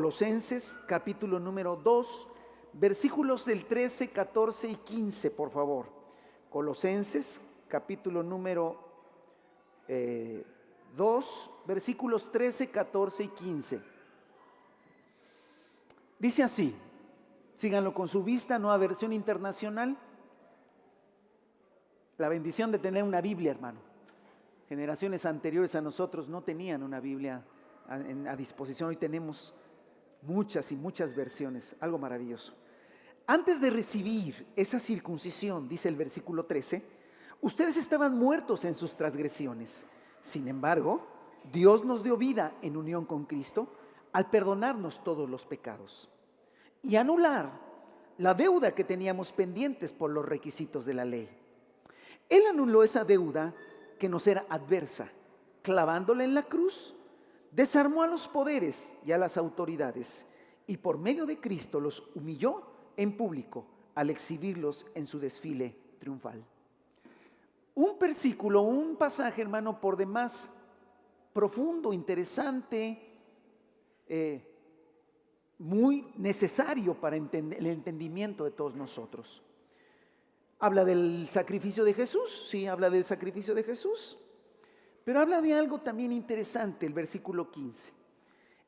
Colosenses capítulo número 2, versículos del 13, 14 y 15, por favor. Colosenses capítulo número 2, versículos 13, 14 y 15. Dice así, síganlo con su vista, nueva versión internacional. La bendición de tener una Biblia, hermano. Generaciones anteriores a nosotros no tenían una Biblia a disposición. Hoy tenemos muchas y muchas versiones, algo maravilloso. Antes de recibir esa circuncisión, dice el versículo 13, ustedes estaban muertos en sus transgresiones. Sin embargo, Dios nos dio vida en unión con Cristo al perdonarnos todos los pecados y anular la deuda que teníamos pendientes por los requisitos de la ley. Él anuló esa deuda que nos era adversa, clavándola en la cruz, desarmó a los poderes y a las autoridades y por medio de Cristo los humilló en público al exhibirlos en su desfile triunfal. Un versículo, un pasaje, hermano, por demás profundo, interesante, muy necesario para el entendimiento de todos nosotros. Habla del sacrificio de Jesús, sí, habla del sacrificio de Jesús, pero habla de algo también interesante, el versículo 15.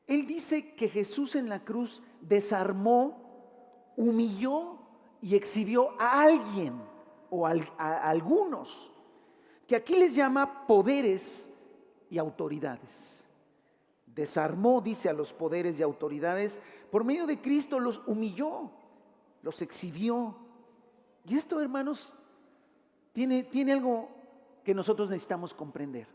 Él dice que Jesús en la cruz desarmó, humilló y exhibió a alguien o a algunos, que aquí les llama poderes y autoridades. Desarmó, dice, a los poderes y autoridades, por medio de Cristo los humilló, los exhibió. Y esto, hermanos, tiene algo que nosotros necesitamos comprender.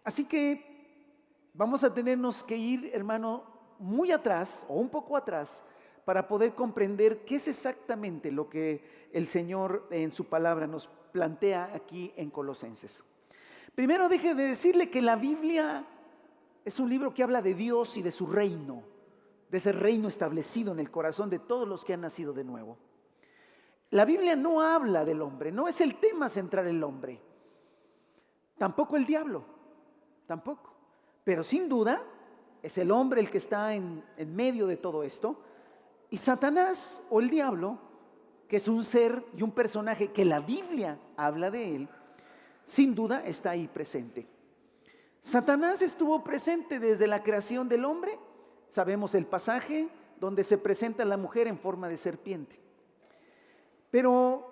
Así que vamos a tenernos que ir, hermano, muy atrás o un poco atrás para poder comprender qué es exactamente lo que el Señor en su palabra nos plantea aquí en Colosenses. Primero, deje de decirle que la Biblia es un libro que habla de Dios y de su reino, de ese reino establecido en el corazón de todos los que han nacido de nuevo. La Biblia no habla del hombre, no es el tema central el hombre, tampoco el diablo, tampoco. Pero sin duda es el hombre el que está en medio de todo esto, y Satanás o el diablo, que es un ser y un personaje que la Biblia habla de él, sin duda está ahí presente. Satanás estuvo presente desde la creación del hombre. Sabemos el pasaje donde se presenta a la mujer en forma de serpiente. Pero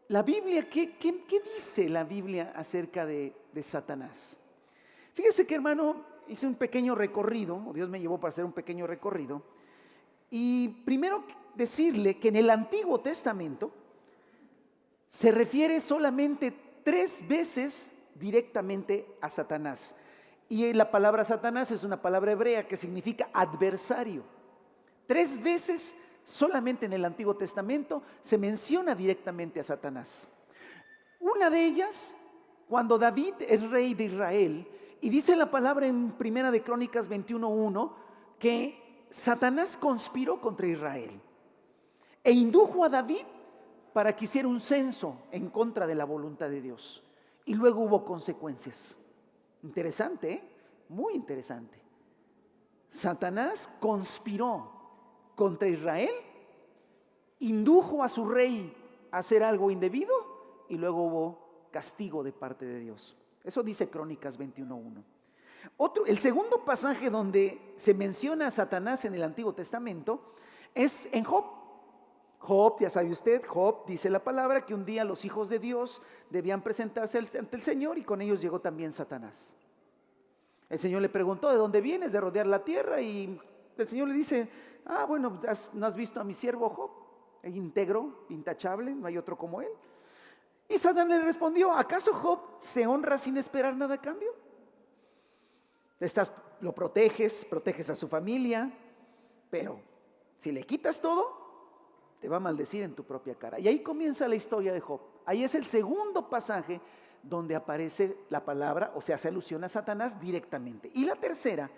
la Biblia, ¿qué dice la Biblia acerca de Satanás? Fíjese que, hermano, hice un pequeño recorrido, o Dios me llevó para hacer un pequeño recorrido, y primero decirle que en el Antiguo Testamento se refiere solamente 3 veces directamente a Satanás. Y la palabra Satanás es una palabra hebrea que significa adversario. 3 veces solamente en el Antiguo Testamento se menciona directamente a Satanás. Una de ellas, cuando David es rey de Israel, y dice la palabra en Primera de Crónicas 21:1 que Satanás conspiró contra Israel e indujo a David para que hiciera un censo en contra de la voluntad de Dios. Y luego hubo consecuencias. Interesante, ¿eh? Muy interesante. Satanás conspiró contra Israel, indujo a su rey a hacer algo indebido y luego hubo castigo de parte de Dios. Eso dice Crónicas 21:1. El segundo pasaje donde se menciona a Satanás en el Antiguo Testamento es en Job. Job, ya sabe usted, Job dice la palabra que un día los hijos de Dios debían presentarse ante el Señor y con ellos llegó también Satanás. El Señor le preguntó, ¿de dónde vienes? De rodear la tierra. Y el Señor le dice, bueno, ¿no has visto a mi siervo Job? Es íntegro, intachable, no hay otro como él. Y Satanás le respondió, ¿acaso Job se honra sin esperar nada a cambio? Lo proteges a su familia, pero si le quitas todo, te va a maldecir en tu propia cara. Y ahí comienza la historia de Job. Ahí es el segundo pasaje donde aparece la palabra, o sea, se alusiona a Satanás directamente. Y la tercera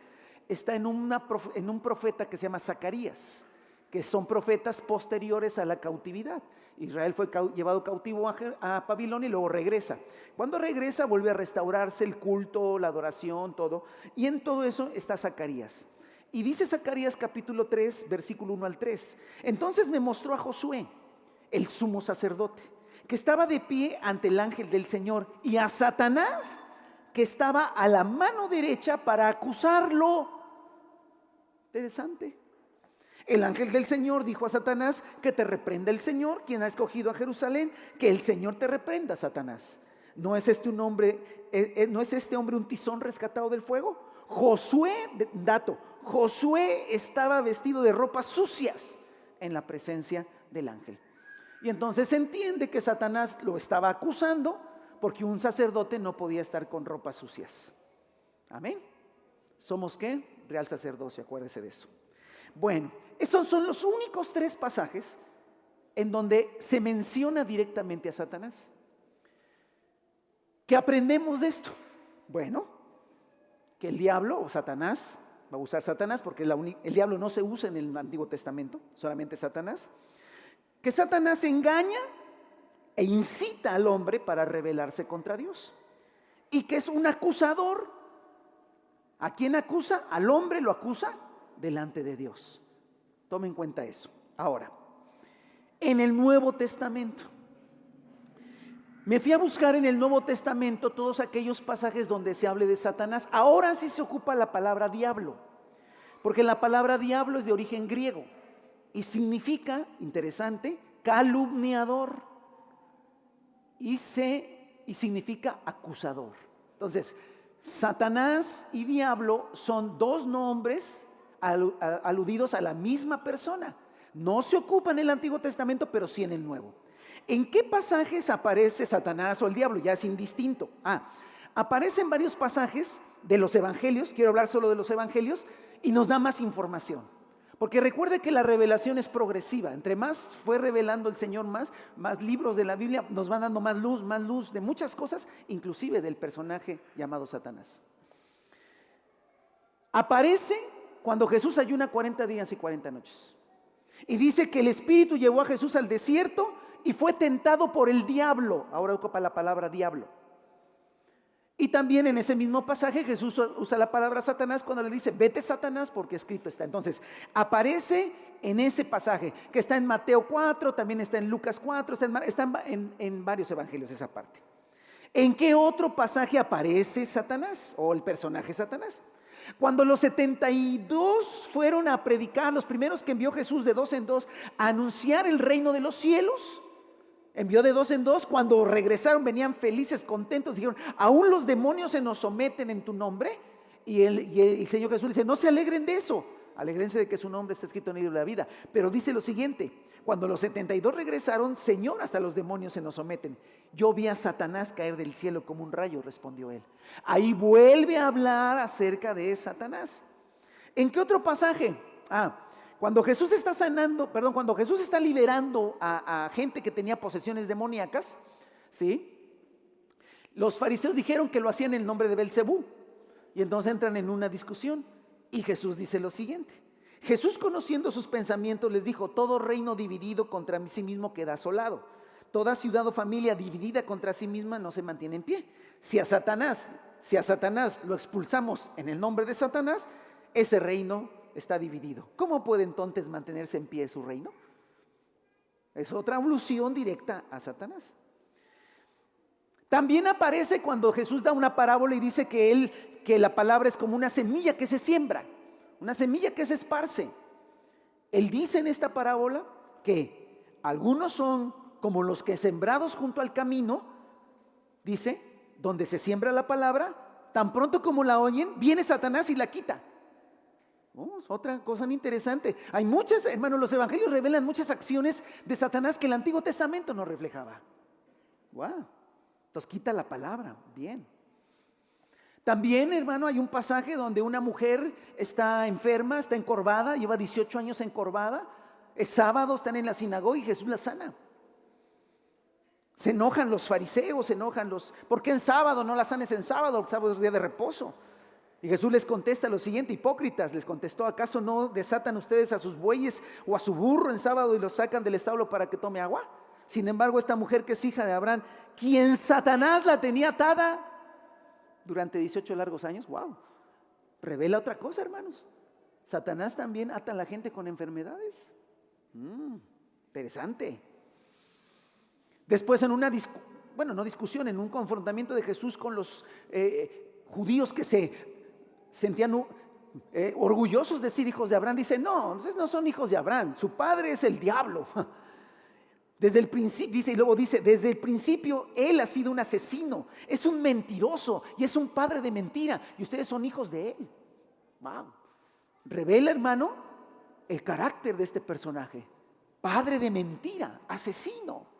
está en un profeta que se llama Zacarías, que son profetas posteriores a la cautividad. Israel fue llevado cautivo a Babilonia y luego regresa. Cuando regresa vuelve a restaurarse el culto, la adoración, todo. Y en todo eso está Zacarías. Y dice Zacarías capítulo 3, versículo 1 al 3. Entonces me mostró a Josué, el sumo sacerdote, que estaba de pie ante el ángel del Señor, y a Satanás, que estaba a la mano derecha para acusarlo. Interesante. El ángel del Señor dijo a Satanás: que te reprenda el Señor, quien ha escogido a Jerusalén. Que el Señor te reprenda, Satanás. ¿No es este hombre un tizón rescatado del fuego? Josué estaba vestido de ropas sucias en la presencia del ángel. Y entonces se entiende que Satanás lo estaba acusando, porque un sacerdote no podía estar con ropas sucias. Amén. ¿Somos qué? Real sacerdocio, acuérdese de eso. Bueno, esos son los únicos 3 pasajes en donde se menciona directamente a Satanás. ¿Qué aprendemos de esto? Bueno, que el diablo o Satanás, va a usar Satanás porque el diablo no se usa en el Antiguo Testamento, solamente Satanás. Que Satanás engaña e incita al hombre para rebelarse contra Dios. Y que es un acusador. ¿A quién acusa? Al hombre lo acusa delante de Dios. Tome en cuenta eso. Ahora, en el Nuevo Testamento, me fui a buscar en el Nuevo Testamento todos aquellos pasajes donde se hable de Satanás. Ahora sí se ocupa la palabra diablo, porque la palabra diablo es de origen griego y significa, interesante, calumniador, y significa acusador. Entonces, Satanás y diablo son 2 nombres aludidos a la misma persona. No se ocupa en el Antiguo Testamento, pero sí en el Nuevo. ¿En qué pasajes aparece Satanás o el diablo? Ya es indistinto. Aparece en varios pasajes de los evangelios. Quiero hablar solo de los evangelios, y nos da más información. Porque recuerde que la revelación es progresiva. Entre más fue revelando el Señor, más libros de la Biblia nos van dando más luz de muchas cosas, inclusive del personaje llamado Satanás. Aparece cuando Jesús ayuna 40 días y 40 noches. Y dice que el Espíritu llevó a Jesús al desierto y fue tentado por el diablo. Ahora ocupa la palabra diablo. Y también en ese mismo pasaje Jesús usa la palabra Satanás cuando le dice: vete, Satanás, porque escrito está. Entonces aparece en ese pasaje que está en Mateo 4, también está en Lucas 4, está en varios evangelios esa parte. ¿En qué otro pasaje aparece Satanás o el personaje Satanás? Cuando los 72 fueron a predicar, los primeros que envió Jesús de 2 en 2 a anunciar el reino de los cielos, envió de 2 en 2. Cuando regresaron venían felices, contentos, dijeron: aún los demonios se nos someten en tu nombre. Y el Señor Jesús dice: no se alegren de eso, alégrense de que su nombre está escrito en el libro de la vida. Pero dice lo siguiente: cuando los 72 regresaron: Señor, hasta los demonios se nos someten. Yo vi a Satanás caer del cielo como un rayo, respondió él. Ahí vuelve a hablar acerca de Satanás. ¿En qué otro pasaje? Cuando Jesús está cuando Jesús está liberando a gente que tenía posesiones demoníacas, ¿sí? Los fariseos dijeron que lo hacían en el nombre de Belcebú, y entonces entran en una discusión, y Jesús dice lo siguiente: Jesús, conociendo sus pensamientos, les dijo: todo reino dividido contra sí mismo queda asolado. Toda ciudad o familia dividida contra sí misma no se mantiene en pie. Si a Satanás lo expulsamos en el nombre de Satanás, ese reino está dividido. ¿Cómo puede entonces mantenerse en pie su reino? Es otra alusión directa a Satanás. También aparece cuando Jesús da una parábola y dice que la palabra es como una semilla que se siembra, una semilla que se esparce. Él dice en esta parábola que algunos son como los que sembrados junto al camino, dice, donde se siembra la palabra, tan pronto como la oyen, viene Satanás y la quita. Es otra cosa interesante. Hay muchas, hermanos, los evangelios revelan muchas acciones de Satanás que el Antiguo Testamento no reflejaba. Wow. Entonces quita la palabra. Bien. También, hermano, hay un pasaje donde una mujer está enferma, está encorvada, lleva 18 años encorvada. Es sábado, están en la sinagoga y Jesús la sana. Se enojan los fariseos, ¿por qué en sábado? No la sanes en sábado, el sábado es día de reposo. Y Jesús les contesta lo siguiente: hipócritas, les contestó, ¿acaso no desatan ustedes a sus bueyes o a su burro en sábado y los sacan del establo para que tome agua? Sin embargo, esta mujer, que es hija de Abraham, quien Satanás la tenía atada durante 18 largos años, revela otra cosa, hermanos. Satanás también ata a la gente con enfermedades. Interesante. Después en una discusión, en un confrontamiento de Jesús con los judíos que se sentían orgullosos de ser hijos de Abraham, dice: no, ustedes no son hijos de Abraham, su padre es el diablo. Desde el principio, dice, y luego dice: desde el principio él ha sido un asesino, es un mentiroso y es un padre de mentira, y ustedes son hijos de él. Wow. Revela, hermano, el carácter de este personaje: padre de mentira, asesino.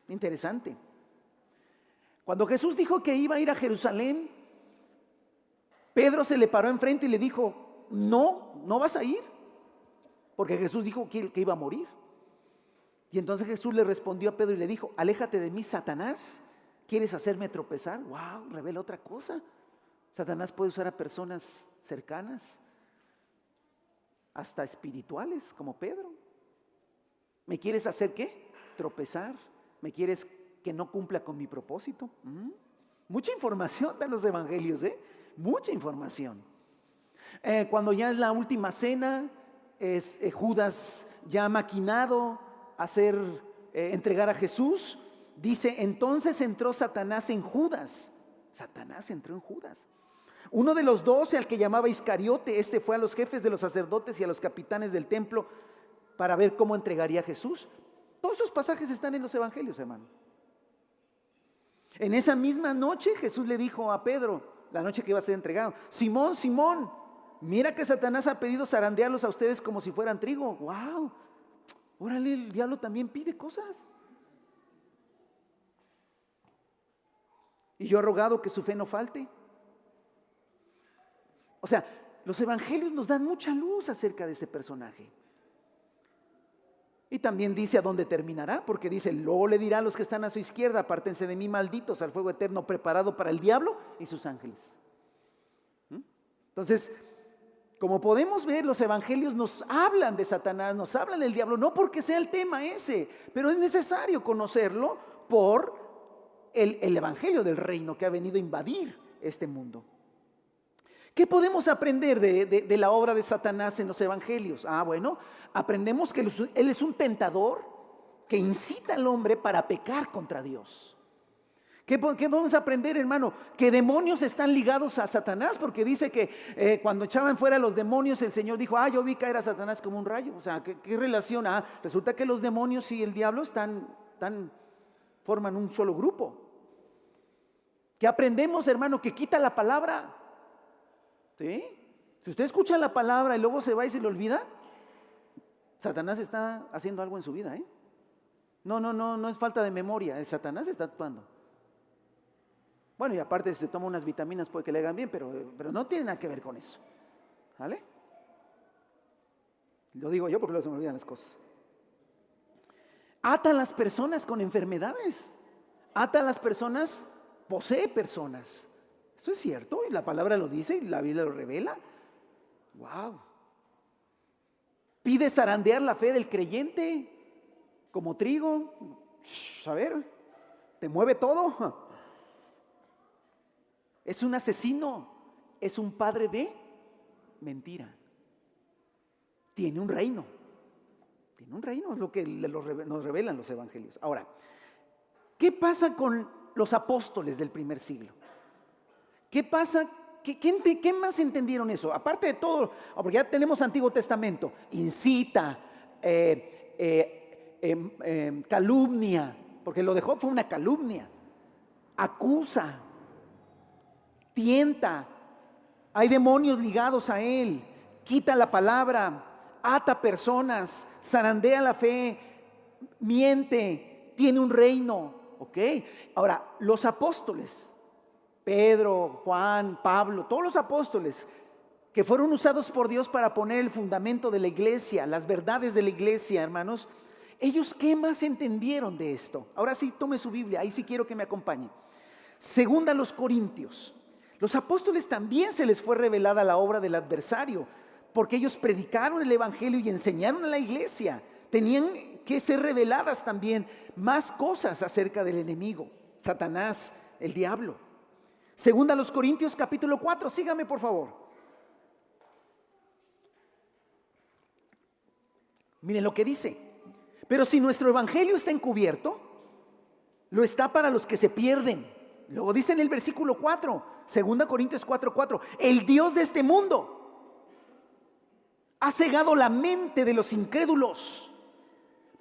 Interesante. Cuando Jesús dijo que iba a ir a Jerusalén, Pedro se le paró enfrente y le dijo: no vas a ir, porque Jesús dijo que iba a morir. Y entonces Jesús le respondió a Pedro y le dijo: aléjate de mí, Satanás, ¿quieres hacerme tropezar? Wow, revela otra cosa. Satanás puede usar a personas cercanas, hasta espirituales, como Pedro. ¿Me quieres hacer qué? Tropezar. ¿Me quieres que no cumpla con mi propósito? Mucha información de los evangelios, mucha información. Cuando ya es la última cena, Judas ya ha maquinado hacer entregar a Jesús. Dice: entonces entró Satanás en Judas. Satanás entró en Judas. Uno de los 12, al que llamaba Iscariote, fue a los jefes de los sacerdotes y a los capitanes del templo para ver cómo entregaría a Jesús. Todos esos pasajes están en los evangelios, hermano. En esa misma noche Jesús le dijo a Pedro, la noche que iba a ser entregado: Simón, Simón, mira que Satanás ha pedido zarandearlos a ustedes como si fueran trigo. Wow, órale, el diablo también pide cosas. Y yo he rogado que su fe no falte. O sea, los evangelios nos dan mucha luz acerca de este personaje. Y también dice a dónde terminará, porque dice: luego le dirá a los que están a su izquierda: apártense de mí, malditos, al fuego eterno preparado para el diablo y sus ángeles. Entonces, como podemos ver, los evangelios nos hablan de Satanás, nos hablan del diablo, no porque sea el tema ese, pero es necesario conocerlo por el evangelio del reino que ha venido a invadir este mundo. ¿Qué podemos aprender de la obra de Satanás en los evangelios? Bueno, aprendemos que él es un tentador que incita al hombre para pecar contra Dios. ¿Qué vamos a aprender, hermano? Que demonios están ligados a Satanás, porque dice que cuando echaban fuera a los demonios, el Señor dijo: yo vi caer a Satanás como un rayo. O sea, ¿qué relación? Resulta que los demonios y el diablo forman un solo grupo. ¿Qué aprendemos, hermano? Que quita la palabra. ¿Sí? Si usted escucha la palabra y luego se va y se le olvida, Satanás está haciendo algo en su vida. No es falta de memoria, Satanás está actuando. Bueno, y aparte, si se toma unas vitaminas puede que le hagan bien, pero no tiene nada que ver con eso. ¿Vale? Lo digo yo porque luego se me olvidan las cosas. Ata a las personas con enfermedades. Ata a las personas, posee personas. Eso es cierto, y la palabra lo dice y la Biblia lo revela. Wow. Pide zarandear la fe del creyente como trigo. A ver, te mueve todo. Es un asesino, es un padre de mentira. Tiene un reino, es lo que nos revelan los evangelios. Ahora, ¿qué pasa con los apóstoles del primer siglo? ¿Qué pasa? ¿Qué más entendieron eso? Aparte de todo, porque ya tenemos Antiguo Testamento: incita, calumnia, porque lo dejó fue una calumnia, acusa, tienta, hay demonios ligados a él, quita la palabra, ata personas, zarandea la fe, miente, tiene un reino. ¿Ok? Ahora, los apóstoles, Pedro, Juan, Pablo, todos los apóstoles que fueron usados por Dios para poner el fundamento de la iglesia, las verdades de la iglesia, hermanos, ellos ¿qué más entendieron de esto? Ahora sí, tome su Biblia, ahí sí quiero que me acompañe. Segunda a los Corintios. Los apóstoles también se les fue revelada la obra del adversario, porque ellos predicaron el evangelio y enseñaron a la iglesia. Tenían que ser reveladas también más cosas acerca del enemigo, Satanás, el diablo. Segunda a los Corintios capítulo 4, sígame por favor. Miren lo que dice. Pero si nuestro evangelio está encubierto, lo está para los que se pierden. Luego dice en el versículo 4, 2 Corintios 4:4, el Dios de este mundo ha cegado la mente de los incrédulos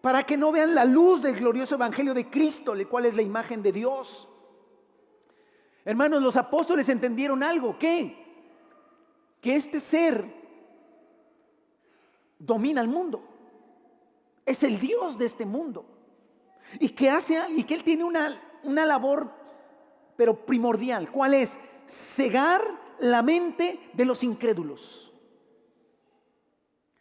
para que no vean la luz del glorioso evangelio de Cristo, el cual es la imagen de Dios. Hermanos, los apóstoles entendieron algo. ¿Qué? Que este ser domina el mundo. Es el Dios de este mundo. Y que él tiene una labor, pero primordial. ¿Cuál es? Cegar la mente de los incrédulos.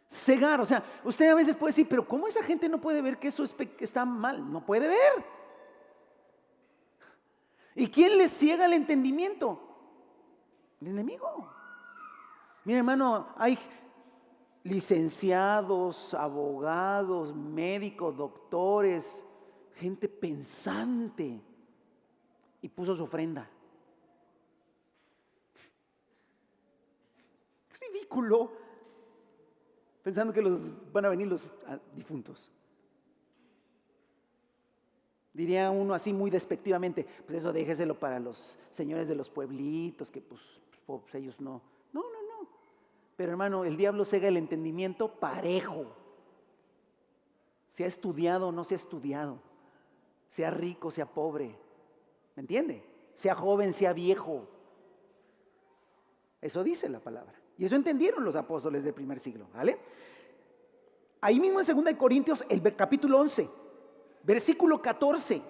Cegar, o sea, usted a veces puede decir, pero ¿cómo esa gente no puede ver que eso está mal? No puede ver. ¿Y quién les ciega el entendimiento? El enemigo. Mira, hermano, hay licenciados, abogados, médicos, doctores, gente pensante, y puso su ofrenda. Es ridículo, pensando que van a venir los difuntos. Diría uno así muy despectivamente, pues eso déjeselo para los señores de los pueblitos, que pues ellos no. No. Pero hermano, el diablo cega el entendimiento parejo. Sea estudiado o no sea estudiado, sea rico, sea pobre, ¿me entiende? Sea joven, sea viejo. Eso dice la palabra. Y eso entendieron los apóstoles del primer siglo, ¿vale? Ahí mismo en 2 Corintios, el capítulo 11, versículo 14.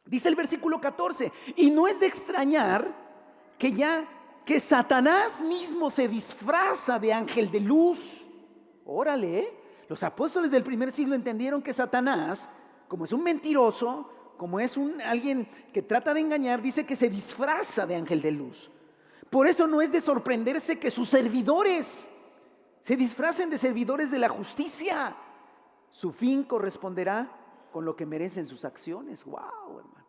Dice el versículo 14, y no es de extrañar que Satanás mismo se disfraza de ángel de luz. Órale, los apóstoles del primer siglo entendieron que Satanás, como es un mentiroso, como es alguien que trata de engañar, dice que se disfraza de ángel de luz. Por eso no es de sorprenderse que sus servidores se disfracen de servidores de la justicia. Su fin corresponderá con lo que merecen sus acciones. Wow, hermano.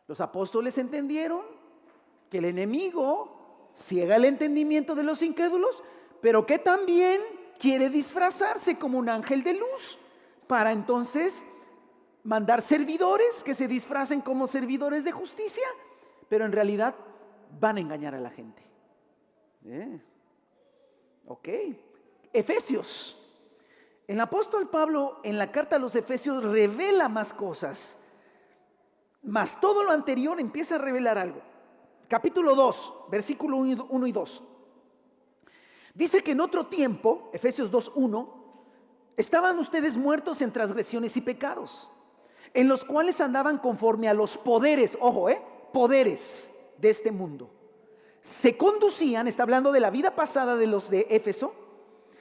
Los apóstoles entendieron que el enemigo ciega el entendimiento de los incrédulos, pero que también quiere disfrazarse como un ángel de luz para entonces mandar servidores que se disfracen como servidores de justicia, pero en realidad van a engañar a la gente. Ok. Efesios. El apóstol Pablo en la carta a los Efesios revela más cosas, mas todo lo anterior empieza a revelar algo. Capítulo 2, versículo 1 y 2. Dice que en otro tiempo, Efesios 2:1, estaban ustedes muertos en transgresiones y pecados, en los cuales andaban conforme a los poderes, ojo, poderes de este mundo. Se conducían, está hablando de la vida pasada de los de Éfeso,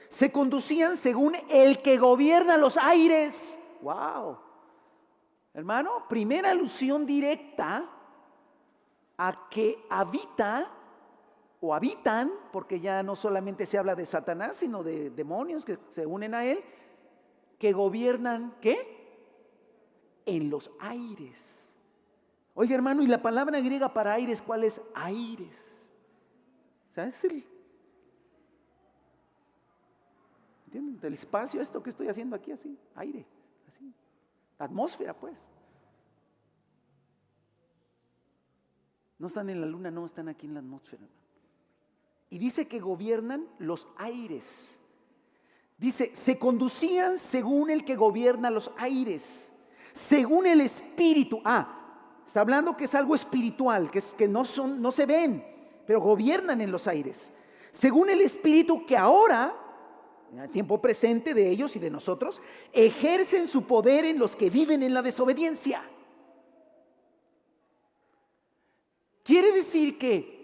se conducían según el que gobierna los aires. Wow. Hermano, primera alusión directa a que habita o habitan, porque ya no solamente se habla de Satanás, sino de demonios que se unen a él, que gobiernan, ¿qué? En los aires. Oye, hermano, ¿y la palabra griega para aires cuál es? Aires. ¿Sabes? ¿Entienden? Del espacio, esto que estoy haciendo aquí, así, aire, así. Atmósfera, pues. No están en la luna, no, están aquí en la atmósfera. Y dice que gobiernan los aires. Dice, se conducían según el que gobierna los aires, según el espíritu. Está hablando que es algo espiritual, que no se ven, pero gobiernan en los aires. Según el espíritu que ahora, en el tiempo presente de ellos y de nosotros, ejercen su poder en los que viven en la desobediencia. Quiere decir que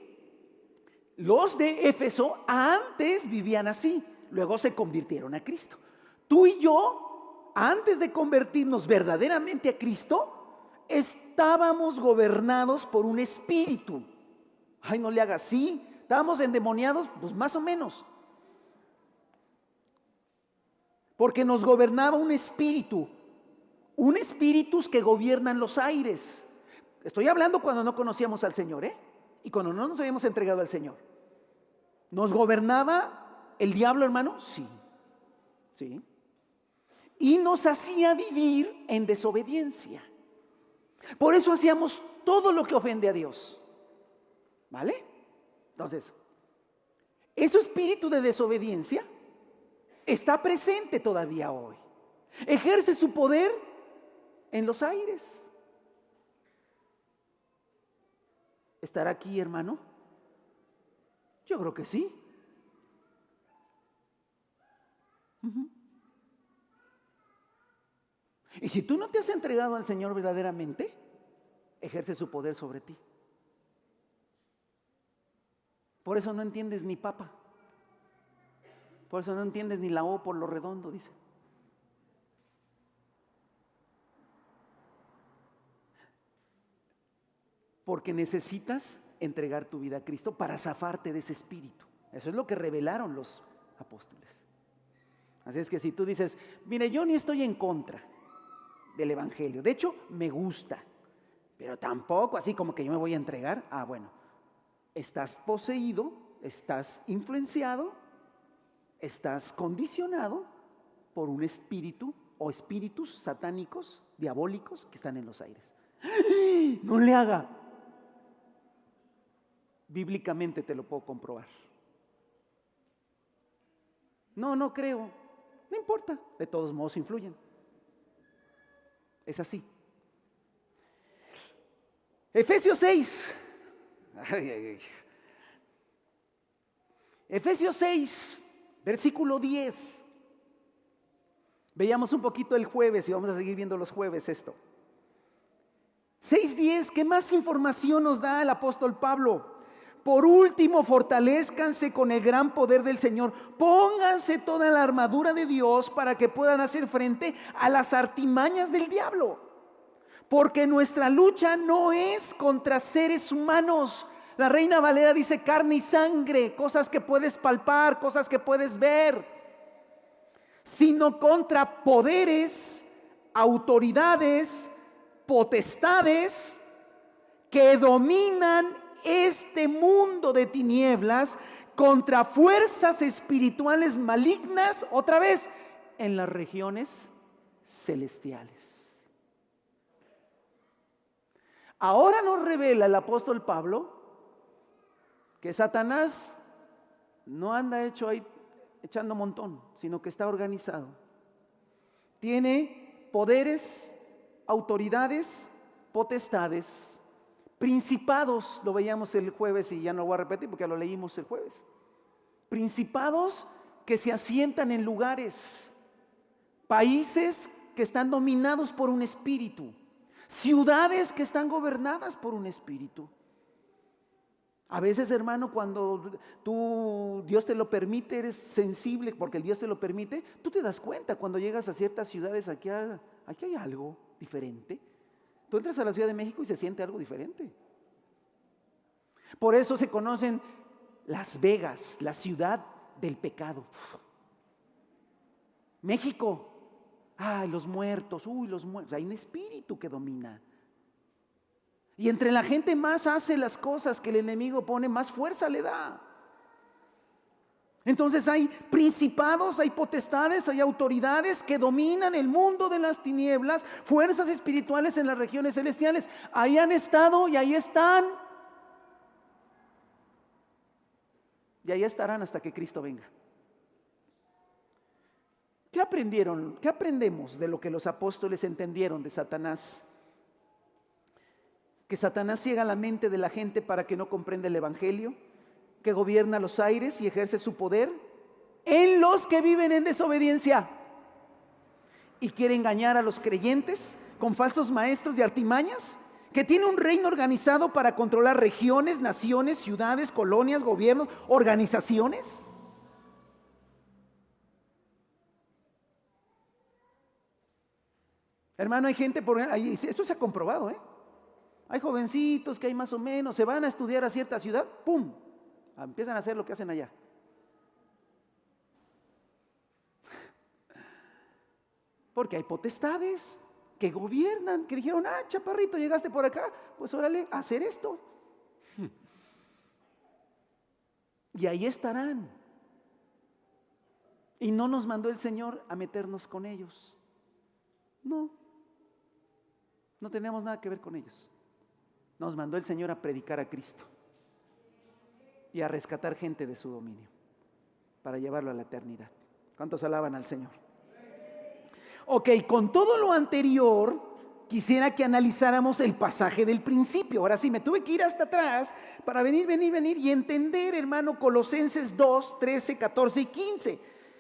los de Éfeso antes vivían así, luego se convirtieron a Cristo. Tú y yo, antes de convertirnos verdaderamente a Cristo, estábamos gobernados por un espíritu. Ay, no le haga así. Estábamos endemoniados, pues más o menos. Porque nos gobernaba un espíritus que gobiernan los aires. Estoy hablando cuando no conocíamos al Señor, y cuando no nos habíamos entregado al Señor. ¿Nos gobernaba el diablo, hermano? Sí, sí. Y nos hacía vivir en desobediencia. Por eso hacíamos todo lo que ofende a Dios. ¿Vale? Entonces, ese espíritu de desobediencia está presente todavía hoy. Ejerce su poder en los aires. ¿Estará aquí, hermano? Yo creo que sí. Y si tú no te has entregado al Señor verdaderamente, ejerce su poder sobre ti. Por eso no entiendes ni papa. Por eso no entiendes ni la O por lo redondo, dice. Porque necesitas entregar tu vida a Cristo para zafarte de ese espíritu. Eso es lo que revelaron los apóstoles. Así es que si tú dices, mire, yo ni estoy en contra del evangelio, de hecho me gusta, pero tampoco así como que yo me voy a entregar. Bueno, estás poseído, estás influenciado, estás condicionado por un espíritu o espíritus satánicos, diabólicos que están en los aires. No le haga. Bíblicamente te lo puedo comprobar. No creo. No importa, de todos modos influyen. Es así. Efesios 6. Efesios 6, versículo 10. Veíamos un poquito el jueves y vamos a seguir viendo los jueves esto. 6:10, ¿qué más información nos da el apóstol Pablo? Por último, fortalezcanse con el gran poder del Señor. Pónganse toda la armadura de Dios para que puedan hacer frente a las artimañas del diablo. Porque nuestra lucha no es contra seres humanos. La Reina Valera dice carne y sangre, cosas que puedes palpar, cosas que puedes ver, sino contra poderes, autoridades, potestades que dominan este mundo de tinieblas, contra fuerzas espirituales malignas, otra vez, en las regiones celestiales. Ahora nos revela el apóstol Pablo que Satanás no anda echando montón, sino que está organizado. Tiene poderes, autoridades, potestades, principados, lo veíamos el jueves y ya no lo voy a repetir porque ya lo leímos el jueves. Principados que se asientan en lugares, países que están dominados por un espíritu, ciudades que están gobernadas por un espíritu. A veces, hermano, cuando Dios te lo permite, eres sensible porque el Dios te lo permite, tú te das cuenta cuando llegas a ciertas ciudades, aquí hay algo diferente. Tú entras a la Ciudad de México y se siente algo diferente. Por eso se conocen Las Vegas, la ciudad del pecado. México, los muertos, los muertos. Hay un espíritu que domina. Y entre la gente más hace las cosas que el enemigo pone, más fuerza le da. Entonces hay principados, hay potestades, hay autoridades que dominan el mundo de las tinieblas, fuerzas espirituales en las regiones celestiales. Ahí han estado y ahí están. Y ahí estarán hasta que Cristo venga. ¿Qué aprendieron? ¿Qué aprendemos de lo que los apóstoles entendieron de Satanás? Que Satanás ciega la mente de la gente para que no comprenda el evangelio, que gobierna los aires y ejerce su poder en los que viven en desobediencia y quiere engañar a los creyentes con falsos maestros de artimañas, que tiene un reino organizado para controlar regiones, naciones, ciudades, colonias, gobiernos, organizaciones. Hermano, hay gente por ahí, esto se ha comprobado, hay jovencitos que hay más o menos, se van a estudiar a cierta ciudad, ¡pum!, empiezan a hacer lo que hacen allá. Porque hay potestades que gobiernan, que dijeron, chaparrito, llegaste por acá, pues órale, a hacer esto. Y ahí estarán. Y no nos mandó el Señor a meternos con ellos. No tenemos nada que ver con ellos. Nos mandó el Señor a predicar a Cristo y a rescatar gente de su dominio para llevarlo a la eternidad. ¿Cuántos alaban al Señor? Ok, con todo lo anterior, quisiera que analizáramos el pasaje del principio. Ahora sí, me tuve que ir hasta atrás para venir y entender, hermano, Colosenses 2, 13, 14 y 15.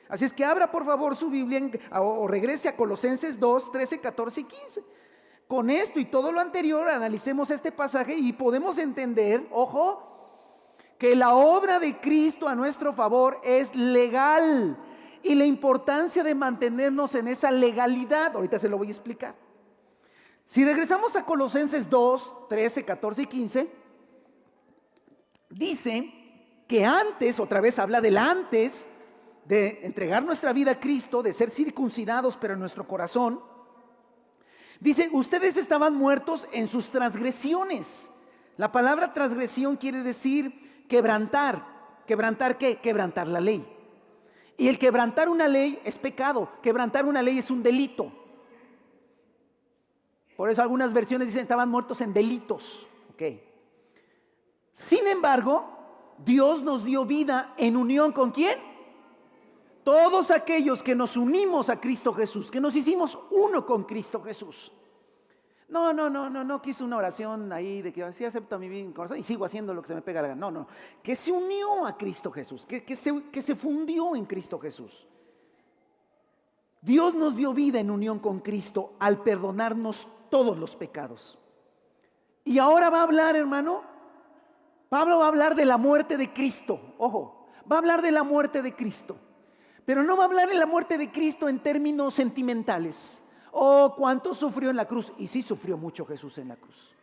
Así es que abra por favor su Biblia o regrese a Colosenses 2, 13, 14 y 15. Con esto y todo lo anterior, analicemos este pasaje y podemos entender, ojo, que la obra de Cristo a nuestro favor es legal y la importancia de mantenernos en esa legalidad. Ahorita se lo voy a explicar. Si regresamos a Colosenses 2, 13, 14 y 15, dice que antes, otra vez habla del antes de entregar nuestra vida a Cristo, de ser circuncidados pero en nuestro corazón. Dice, ustedes estaban muertos en sus transgresiones. La palabra transgresión quiere decir quebrantar. ¿Quebrantar qué? Quebrantar la ley. Y el quebrantar una ley es pecado. Quebrantar una ley es un delito. Por eso algunas versiones dicen estaban muertos en delitos. Ok. Sin embargo, Dios nos dio vida en unión ¿con quién? Todos aquellos que nos unimos a Cristo Jesús, que nos hicimos uno con Cristo Jesús. No quise una oración ahí de que sí acepto a mi vida en corazón y sigo haciendo lo que se me pega la gana. No, que se unió a Cristo Jesús, que se fundió en Cristo Jesús. Dios nos dio vida en unión con Cristo al perdonarnos todos los pecados. Y ahora va a hablar, hermano, Pablo va a hablar de la muerte de Cristo. Ojo, va a hablar de la muerte de Cristo. Pero no va a hablar de la muerte de Cristo en términos sentimentales. Oh, cuánto sufrió en la cruz. Y sí sufrió mucho Jesús en la cruz.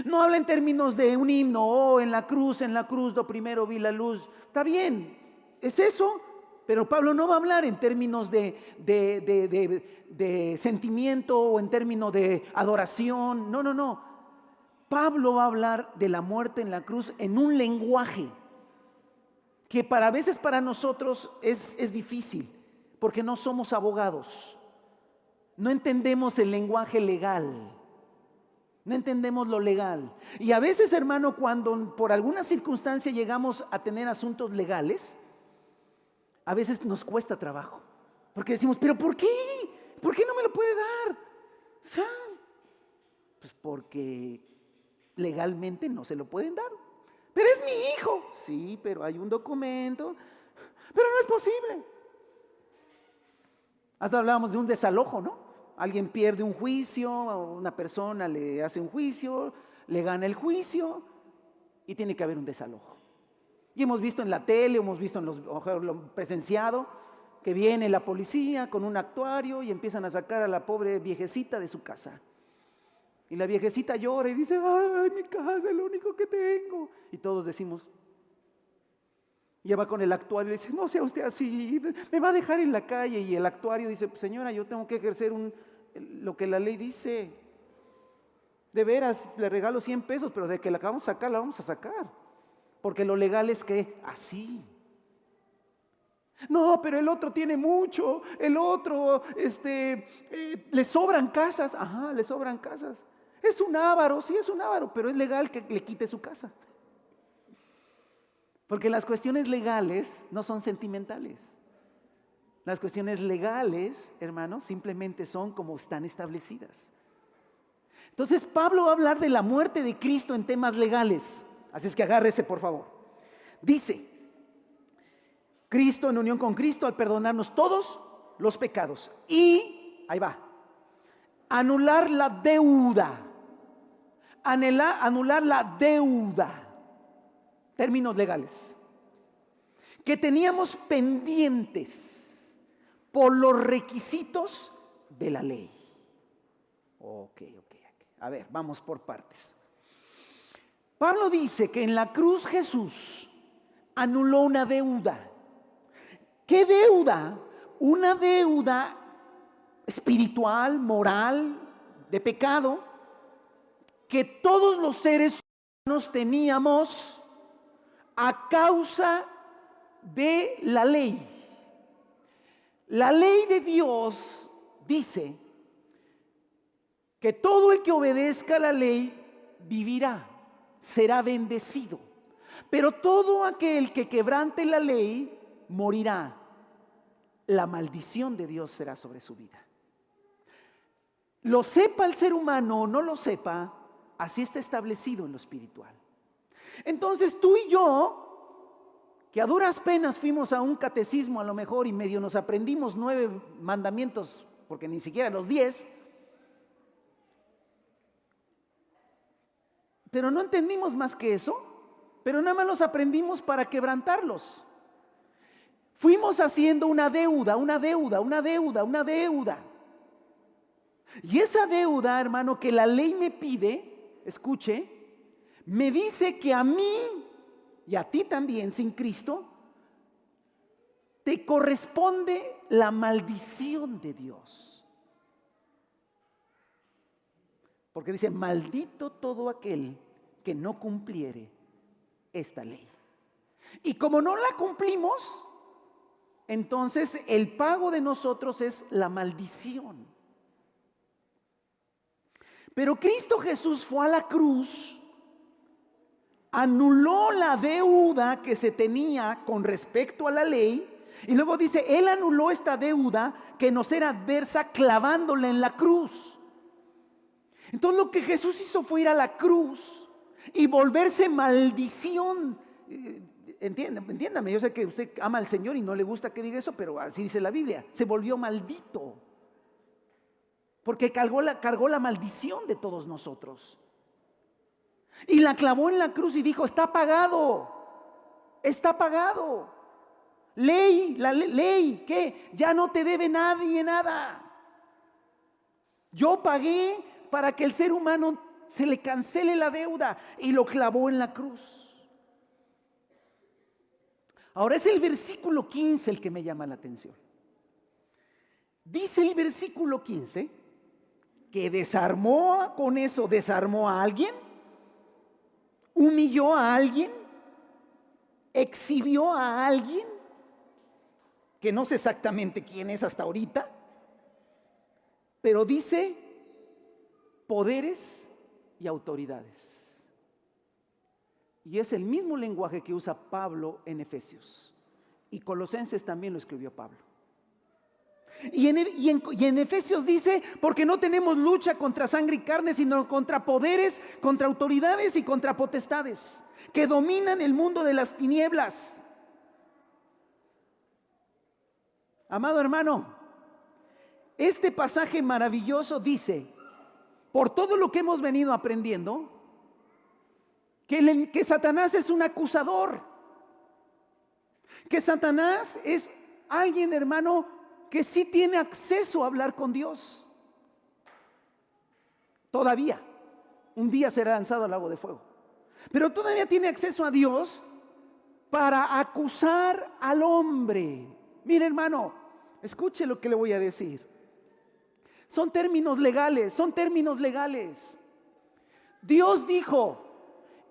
No habla en términos de un himno. Oh, en la cruz, lo primero vi la luz. Está bien, es eso. Pero Pablo no va a hablar en términos de sentimiento o en términos de adoración. No. Pablo va a hablar de la muerte en la cruz en un lenguaje que a veces para nosotros es difícil, porque no somos abogados, no entendemos el lenguaje legal, no entendemos lo legal. Y a veces, hermano, cuando por alguna circunstancia llegamos a tener asuntos legales, a veces nos cuesta trabajo, porque decimos, ¿pero por qué? ¿Por qué no me lo puede dar? O sea, pues porque legalmente no se lo pueden dar. Pero es mi hijo. Sí, pero hay un documento. Pero no es posible. Hasta hablábamos de un desalojo, ¿no? Alguien pierde un juicio, una persona le hace un juicio, le gana el juicio y tiene que haber un desalojo. Y hemos visto en la tele, hemos visto en lo presenciado, que viene la policía con un actuario y empiezan a sacar a la pobre viejecita de su casa. Y la viejecita llora y dice, ay, mi casa es lo único que tengo. Y todos decimos, y va con el actuario y dice, no sea usted así, me va a dejar en la calle. Y el actuario dice, señora, yo tengo que ejercer lo que la ley dice. De veras, le regalo 100 pesos, pero de que la vamos a sacar, la vamos a sacar. Porque lo legal es que así. No, pero el otro tiene mucho, el otro, le sobran casas. Ajá, le sobran casas. Es un avaro, sí es un avaro, pero es legal que le quite su casa. Porque las cuestiones legales no son sentimentales. Las cuestiones legales, hermanos, simplemente son como están establecidas. Entonces Pablo va a hablar de la muerte de Cristo en temas legales. Así es que agárrese, por favor. Dice, Cristo en unión con Cristo al perdonarnos todos los pecados. Y, ahí va, anular la deuda. Anular la deuda. Términos legales. Que teníamos pendientes por los requisitos de la ley. Ok. A ver, vamos por partes. Pablo dice que en la cruz Jesús anuló una deuda. ¿Qué deuda? Una deuda espiritual, moral, de pecado, que todos los seres humanos teníamos a causa de la ley. La ley de Dios dice que todo el que obedezca la ley vivirá, será bendecido. Pero todo aquel que quebrante la ley morirá. La maldición de Dios será sobre su vida. Lo sepa el ser humano o no lo sepa, así está establecido en lo espiritual. Entonces tú y yo, que a duras penas fuimos a un catecismo a lo mejor y medio nos aprendimos 9 mandamientos, porque ni siquiera los 10, pero no entendimos más que eso, pero nada más los aprendimos para quebrantarlos. Fuimos haciendo una deuda. Y esa deuda, hermano, que la ley me pide, escuche, me dice que a mí y a ti también, sin Cristo, te corresponde la maldición de Dios. Porque dice, maldito todo aquel que no cumpliere esta ley. Y como no la cumplimos, entonces el pago de nosotros es la maldición. Pero Cristo Jesús fue a la cruz, anuló la deuda que se tenía con respecto a la ley, y luego dice, Él anuló esta deuda que nos era adversa clavándola en la cruz. Entonces lo que Jesús hizo fue ir a la cruz y volverse maldición. Entiéndame, yo sé que usted ama al Señor y no le gusta que diga eso, pero así dice la Biblia, se volvió maldito. Porque cargó la maldición de todos nosotros. Y la clavó en la cruz y dijo, está pagado, está pagado. Ley, ¿qué? Ya no te debe nadie nada. Yo pagué para que el ser humano se le cancele la deuda y lo clavó en la cruz. Ahora es el versículo 15 el que me llama la atención. Dice el versículo 15 que desarmó a alguien, humilló a alguien, exhibió a alguien, que no sé exactamente quién es hasta ahorita, pero dice poderes y autoridades. Y es el mismo lenguaje que usa Pablo en Efesios. Y Colosenses también lo escribió Pablo. Y en Efesios dice, porque no tenemos lucha contra sangre y carne, sino contra poderes, contra autoridades y contra potestades, que dominan el mundo de las tinieblas. Amado hermano, este pasaje maravilloso dice, por todo lo que hemos venido aprendiendo, que Satanás es un acusador, que Satanás es alguien, hermano, que sí tiene acceso a hablar con Dios. Todavía, un día será lanzado al lago de fuego, pero todavía tiene acceso a Dios para acusar al hombre. Mire, hermano, escuche lo que le voy a decir. Son términos legales. Dios dijo,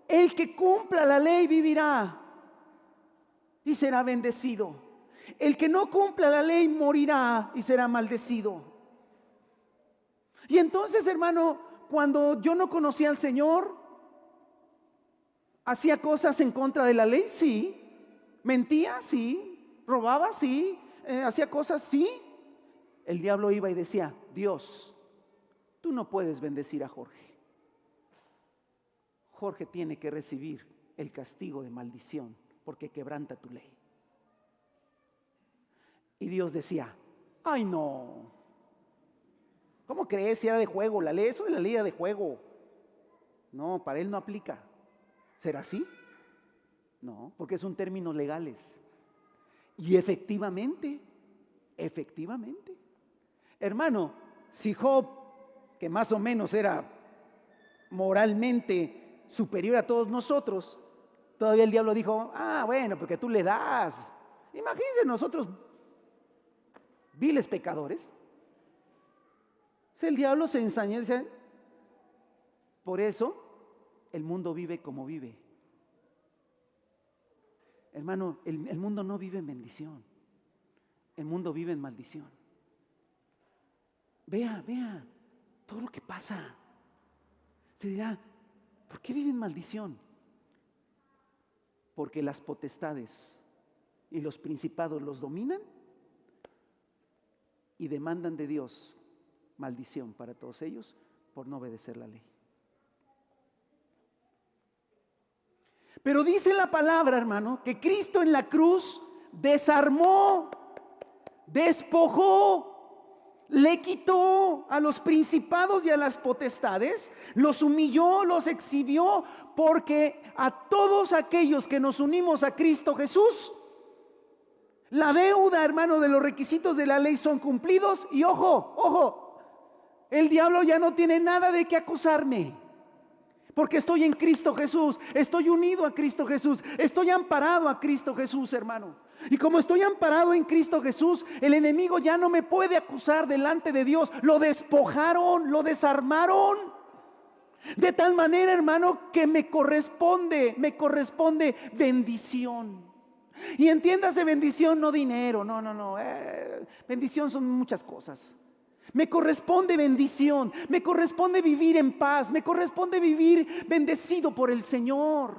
el que cumpla la ley vivirá y será bendecido. El que no cumpla la ley morirá y será maldecido. Y entonces, hermano, cuando yo no conocía al Señor, hacía cosas en contra de la ley, sí. Mentía, sí. Robaba, sí. Hacía cosas, sí. El diablo iba y decía, Dios, tú no puedes bendecir a Jorge. Jorge tiene que recibir el castigo de maldición porque quebranta tu ley. Y Dios decía, ay no, ¿cómo crees si era de juego la ley? Eso de la ley era de juego. No, para él no aplica. ¿Será así? No, porque son términos legales. Y efectivamente, hermano, si Job, que más o menos era moralmente superior a todos nosotros, todavía el diablo dijo, bueno, porque tú le das. Imagínense nosotros, viles pecadores. El diablo se ensañó y dice, por eso el mundo vive como vive. Hermano, el mundo no vive en bendición. El mundo vive en maldición. Vea todo lo que pasa. Se dirá, ¿por qué vive en maldición? Porque las potestades y los principados los dominan y demandan de Dios maldición para todos ellos por no obedecer la ley. Pero dice la palabra, hermano, que Cristo en la cruz desarmó, despojó, le quitó a los principados y a las potestades, los humilló, los exhibió, porque a todos aquellos que nos unimos a Cristo Jesús, la deuda, hermano, de los requisitos de la ley son cumplidos. Y ojo, el diablo ya no tiene nada de qué acusarme, porque estoy en Cristo Jesús, estoy unido a Cristo Jesús, estoy amparado a Cristo Jesús, hermano. Y como estoy amparado en Cristo Jesús, el enemigo ya no me puede acusar delante de Dios. Lo despojaron, lo desarmaron. De tal manera, hermano, que me corresponde bendición. Y entiéndase bendición, no dinero, no. Bendición son muchas cosas. Me corresponde bendición, me corresponde vivir en paz, me corresponde vivir bendecido por el Señor,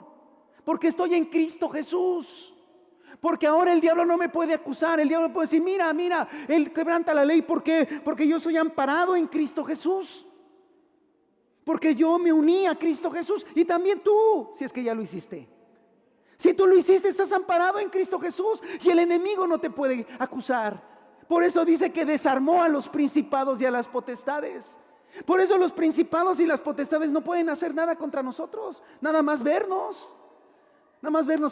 porque estoy en Cristo Jesús. Porque ahora el diablo no me puede acusar. El diablo puede decir, mira, él quebranta la ley. ¿Por qué? Porque yo soy amparado en Cristo Jesús, porque yo me uní a Cristo Jesús. Y también tú, si es que ya lo hiciste. Si tú lo hiciste, estás amparado en Cristo Jesús y el enemigo no te puede acusar. Por eso dice que desarmó a los principados y a las potestades. Por eso los principados y las potestades no pueden hacer nada contra nosotros. Nada más vernos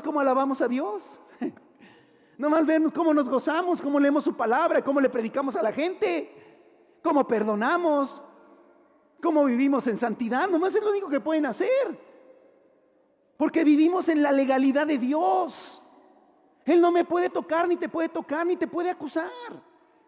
cómo alabamos a Dios. Nada más vernos cómo nos gozamos, cómo leemos su palabra, cómo le predicamos a la gente, cómo perdonamos, cómo vivimos en santidad. Nomás es lo único que pueden hacer, porque vivimos en la legalidad de Dios. Él no me puede tocar, ni te puede tocar, ni te puede acusar.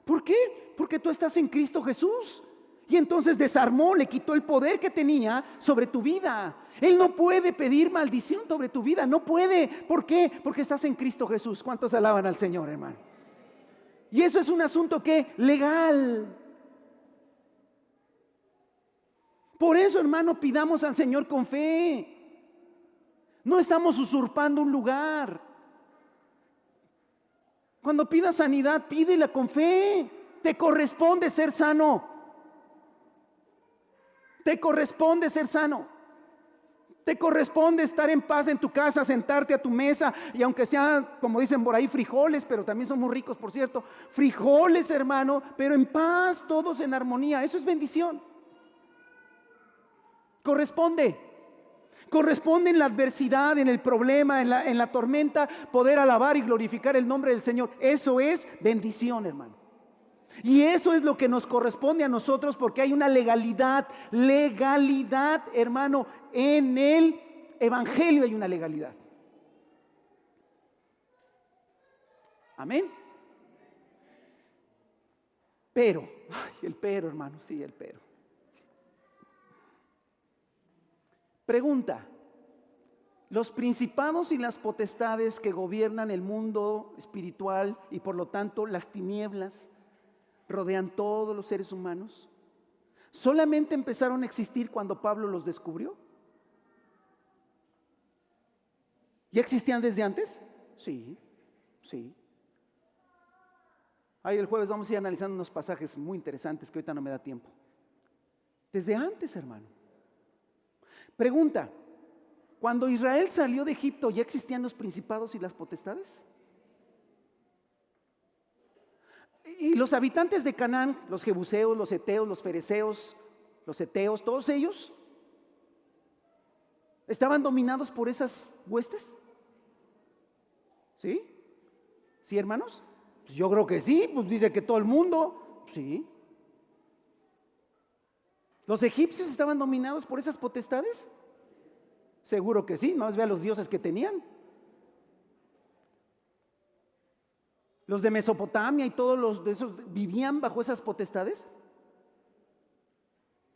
¿Por qué? Porque tú estás en Cristo Jesús. Y entonces desarmó, le quitó el poder que tenía sobre tu vida. Él no puede pedir maldición sobre tu vida, no puede. ¿Por qué? Porque estás en Cristo Jesús. ¿Cuántos alaban al Señor, hermano? Y eso es un asunto que legal. Por eso, hermano, pidamos al Señor con fe. No estamos usurpando un lugar. Cuando pidas sanidad, pídela con fe. Te corresponde ser sano. Te corresponde ser sano. Te corresponde estar en paz en tu casa, sentarte a tu mesa. Y aunque sea, como dicen por ahí, frijoles, pero también son muy ricos, por cierto. Frijoles, hermano, pero en paz, todos en armonía. Eso es bendición. Corresponde en la adversidad, en el problema, en la tormenta, poder alabar y glorificar el nombre del Señor. Eso es bendición, hermano. Y eso es lo que nos corresponde a nosotros, porque hay una legalidad, hermano, en el Evangelio hay una legalidad. Amén. Pero, el pero, hermano, sí, el pero. Pregunta: los principados y las potestades que gobiernan el mundo espiritual y por lo tanto las tinieblas rodean todos los seres humanos, ¿solamente empezaron a existir cuando Pablo los descubrió? ¿Ya existían desde antes? Sí. Ahí el jueves vamos a ir analizando unos pasajes muy interesantes que ahorita no me da tiempo. Desde antes, hermano. Pregunta: cuando Israel salió de Egipto, ¿ya existían los principados y las potestades? Y los habitantes de Canaán, los jebuseos, los heteos, los fereceos, los heteos, todos ellos estaban dominados por esas huestes. ¿Sí? ¿Sí, hermanos? Pues yo creo que sí, pues dice que todo el mundo. Sí. ¿Los egipcios estaban dominados por esas potestades? Seguro que sí, más vea los dioses que tenían. Los de Mesopotamia y todos los de esos vivían bajo esas potestades.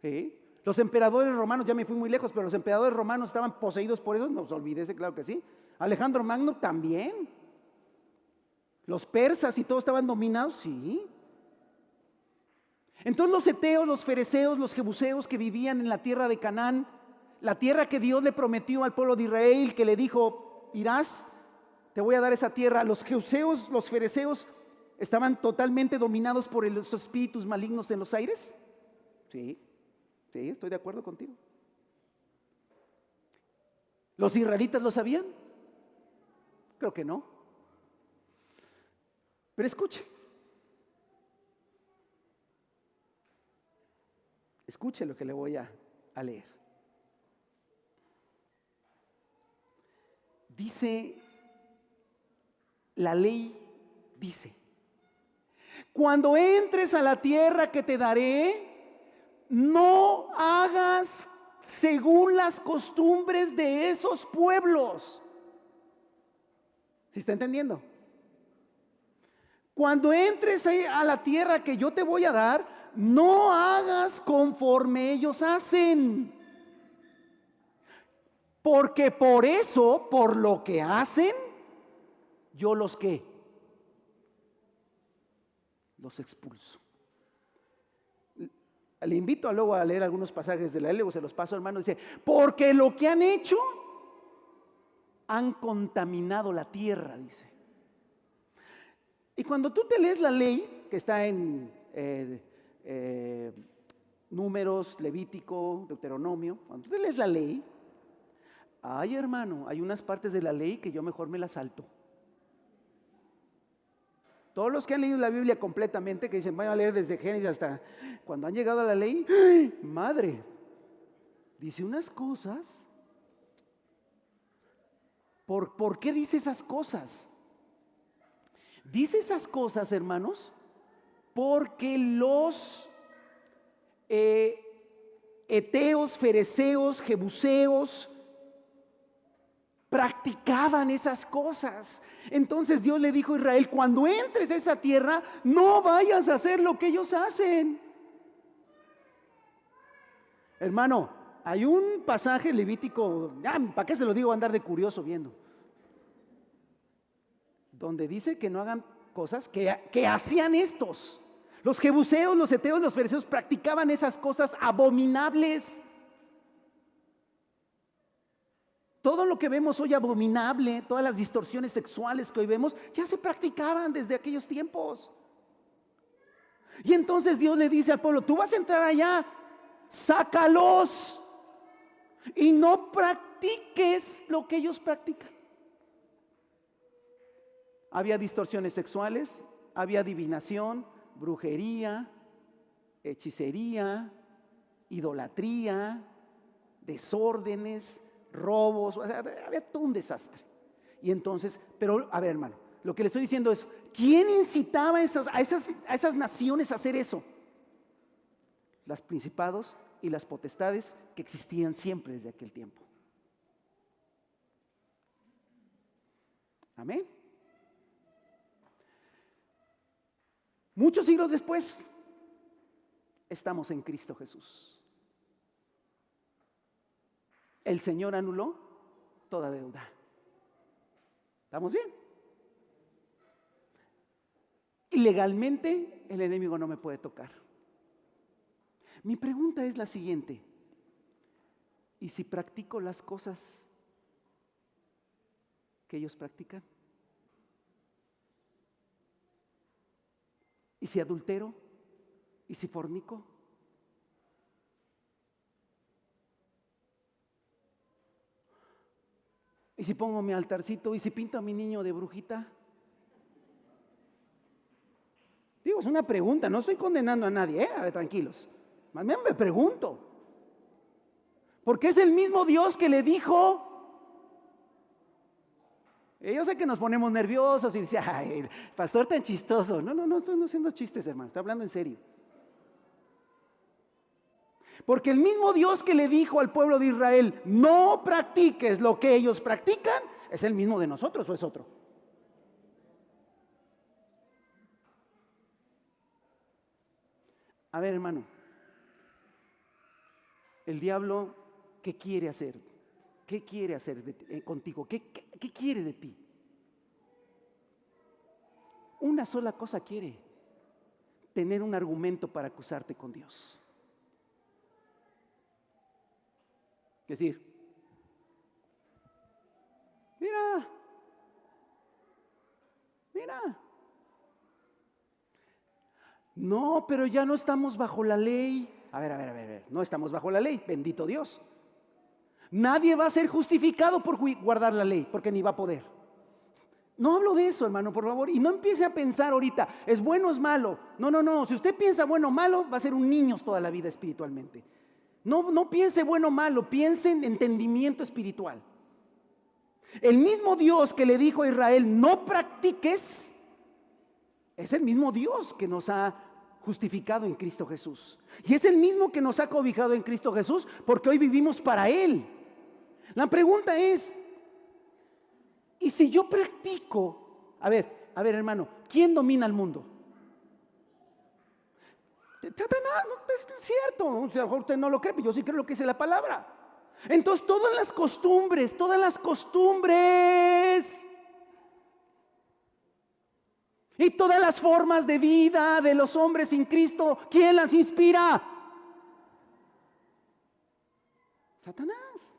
¿Sí? Los emperadores romanos, ya me fui muy lejos, pero los emperadores romanos estaban poseídos por eso, no se olvídese, claro que sí. Alejandro Magno también. Los persas y todos estaban dominados, sí. Entonces los heteos, los fereceos, los jebuseos que vivían en la tierra de Canaán, la tierra que Dios le prometió al pueblo de Israel, que le dijo, irás, te voy a dar esa tierra. Los jebuseos, los fereceos estaban totalmente dominados por los espíritus malignos en los aires. Sí, sí, estoy de acuerdo contigo. ¿Los israelitas lo sabían? Creo que no. Pero escuche. Escuche lo que le voy a leer. Dice, la ley dice, cuando entres a la tierra que te daré, no hagas según las costumbres de esos pueblos. ¿Sí está entendiendo? Cuando entres a la tierra que yo te voy a dar, no hagas conforme ellos hacen. Porque por eso, por lo que hacen, yo los ¿qué? Los expulso. Le invito luego a leer algunos pasajes de la ley, luego se los paso, hermano. Dice, porque lo que han hecho, han contaminado la tierra, dice. Y cuando tú te lees la ley, que está en Números, Levítico, Deuteronomio, cuando tú te lees la ley, ay hermano, hay unas partes de la ley que yo mejor me las salto. Todos los que han leído la Biblia completamente, que dicen, voy a leer desde Génesis hasta cuando han llegado a la ley, ¡ay, madre! Dice unas cosas. ¿Por qué dice esas cosas? Dice esas cosas, hermanos, porque los heteos, fereceos, jebuseos practicaban esas cosas. Entonces Dios le dijo a Israel, cuando entres a esa tierra, no vayas a hacer lo que ellos hacen. Hermano, hay un pasaje levítico, ¿para qué se lo digo? Andar de curioso viendo, donde dice que no hagan cosas que hacían estos. Los jebuseos, los heteos, los fereceos practicaban esas cosas abominables. Todo lo que vemos hoy abominable, todas las distorsiones sexuales que hoy vemos, ya se practicaban desde aquellos tiempos. Y entonces Dios le dice al pueblo, tú vas a entrar allá, sácalos y no practiques lo que ellos practican. Había distorsiones sexuales, había adivinación, brujería, hechicería, idolatría, desórdenes, robos, o sea, había todo un desastre. Y entonces, pero a ver hermano, lo que le estoy diciendo es, ¿quién incitaba a esas naciones a hacer eso? Los principados y las potestades que existían siempre desde aquel tiempo. Amén. Muchos siglos después, estamos en Cristo Jesús. El Señor anuló toda deuda. ¿Estamos bien? Y legalmente el enemigo no me puede tocar. Mi pregunta es la siguiente: ¿y si practico las cosas que ellos practican? ¿Y si adultero? ¿Y si fornico? ¿Y si pongo mi altarcito? ¿Y si pinto a mi niño de brujita? Digo, es una pregunta, no estoy condenando a nadie, a ver, tranquilos. Más bien me pregunto, porque es el mismo Dios que le dijo. Yo sé que nos ponemos nerviosos y dice, ay, pastor tan chistoso. No estoy haciendo chistes, hermano, estoy hablando en serio. Porque el mismo Dios que le dijo al pueblo de Israel, no practiques lo que ellos practican, es el mismo de nosotros, ¿o es otro? A ver, hermano, El diablo, ¿qué quiere hacer? ¿Qué quiere hacer contigo? ¿Qué quiere de ti? Una sola cosa quiere: tener un argumento para acusarte con Dios. Es decir, mira, no, pero ya no estamos bajo la ley. A ver, no estamos bajo la ley, bendito Dios. Nadie va a ser justificado por guardar la ley, porque ni va a poder. No hablo de eso, hermano, por favor, y no empiece a pensar ahorita, ¿es bueno o es malo? No, si usted piensa bueno o malo, va a ser un niño toda la vida espiritualmente. No piense bueno o malo, piense en entendimiento espiritual. El mismo Dios que le dijo a Israel, no practiques, es el mismo Dios que nos ha justificado en Cristo Jesús. Y es el mismo que nos ha cobijado en Cristo Jesús, porque hoy vivimos para Él. La pregunta es, ¿y si yo practico? A ver, hermano, ¿quién domina el mundo? Satanás. No es cierto, o sea, usted no lo cree, pero yo sí creo lo que dice la palabra. Entonces todas las costumbres y todas las formas de vida de los hombres sin Cristo, ¿quién las inspira? Satanás.